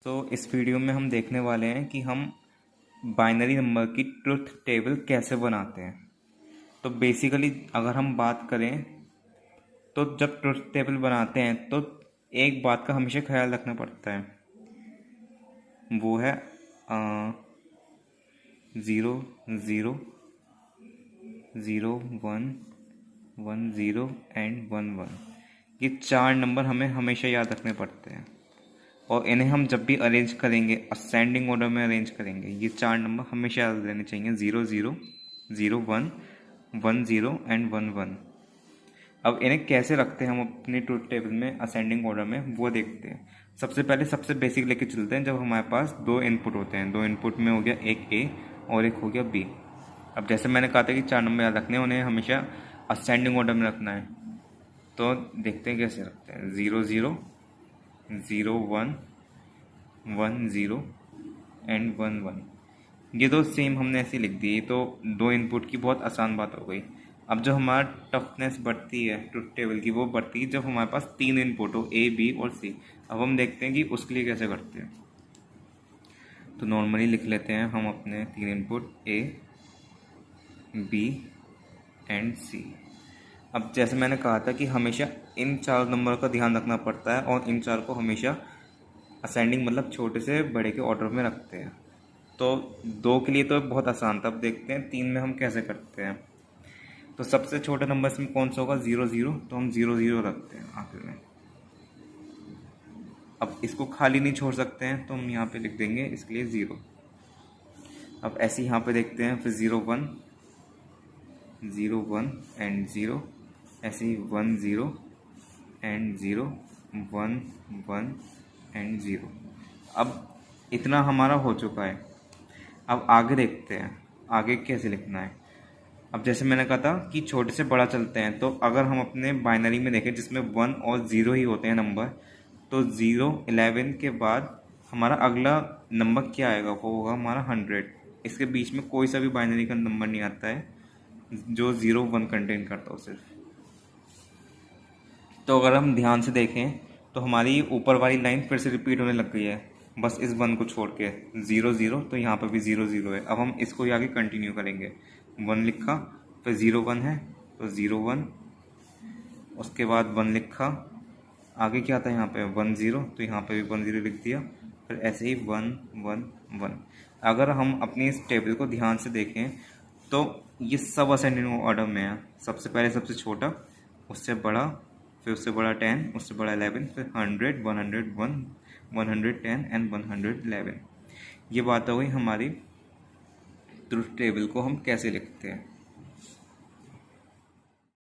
तो इस वीडियो में हम देखने वाले हैं कि हम बाइनरी नंबर की ट्रुथ टेबल कैसे बनाते हैं। तो बेसिकली अगर हम बात करें तो जब ट्रुथ टेबल बनाते हैं तो एक बात का हमेशा ख्याल रखना पड़ता है, वो है 0 0 0 1 1 0 एंड 1 1। ये 4 नंबर हमें हमेशा याद रखने पड़ते हैं और इन्हें हम जब भी अरेंज करेंगे असेंडिंग ऑर्डर में अरेंज करेंगे। ये 4 नंबर हमेशा याद रहने चाहिए, 0 0 0 1 1 0 एंड 1 1। अब इन्हें कैसे रखते हैं हम अपनी ट्रुथ टेबल में असेंडिंग ऑर्डर में, वो देखते हैं। सबसे पहले सबसे बेसिक लेके चलते हैं। जब हमारे पास 2 इनपुट होते हैं, 2 इनपुट में हो गया एक ए और एक हो गया बी। अब जैसे मैंने कहा था कि 4 नंबर याद रखने हैं, उन्हें हमेशा असेंडिंग ऑर्डर में रखना है। तो देखते हैं कैसे रखते हैं। 0 0 0 1 1 0 एंड 1 1। ये तो सेम हमने ऐसे लिख दी। तो 2 इनपुट की बहुत आसान बात हो गई। अब जो हमारा टफनेस बढ़ती है ट्रुथ टेबल की, वो बढ़ती है जब हमारे पास 3 इनपुट हो, ए बी और सी। अब हम देखते हैं कि उसके लिए कैसे करते हैं। तो नॉर्मली लिख लेते हैं हम अपने 3 इनपुट ए बी एंड सी। अब जैसे मैंने कहा था कि हमेशा इन 4 नंबर का ध्यान रखना पड़ता है और इन 4 को हमेशा असेंडिंग मतलब छोटे से बड़े के ऑर्डर में रखते हैं। तो 2 के लिए तो बहुत आसान था। अब देखते हैं 3 में हम कैसे करते हैं। तो सबसे छोटा नंबर इसमें कौन सा होगा? 0 0। तो हम 0 0 रखते हैं आखिर में। अब इसको खाली नहीं छोड़ सकते हैं तो हम यहाँ पे लिख देंगे इसके लिए 0। अब ऐसे यहाँ पे देखते हैं, फिर 0 1 0 1 एंड 0, ऐसे ही 1 0 एंड 0 1 1 एंड 0। अब इतना हमारा हो चुका है। अब आगे देखते हैं आगे कैसे लिखना है। अब जैसे मैंने कहा था कि छोटे से बड़ा चलते हैं, तो अगर हम अपने बाइनरी में देखें जिसमें 1 और 0 ही होते हैं नंबर, तो 0 11 के बाद हमारा अगला नंबर क्या आएगा? वो होगा हमारा 100। इसके बीच में कोई सा भी बाइनरी का नंबर नहीं आता है जो 0 1 कंटेन करता हो सिर्फ। तो अगर हम ध्यान से देखें तो हमारी ऊपर वाली लाइन फिर से रिपीट होने लग गई है, बस इस 1 को छोड़ के। 0 0, तो यहाँ पर भी 0 0 है। अब हम इसको आगे कंटिन्यू करेंगे। 1 लिखा, फिर 0 1 है तो 0 1, उसके बाद 1 लिखा, आगे क्या था यहाँ पे 1 0, तो यहाँ पे भी 1 0 लिख दिया, फिर ऐसे ही 1 1 1। अगर हम अपनी इस टेबल को ध्यान से देखें तो ये सब असेंडिंग ऑर्डर में है। सबसे पहले सबसे छोटा, उससे बड़ा, फिर उससे बड़ा 10, उससे बड़ा 11, फिर 100 101 110 एंड 111। ये बात हो गई हमारी ट्रुथ टेबल को हम कैसे लिखते हैं।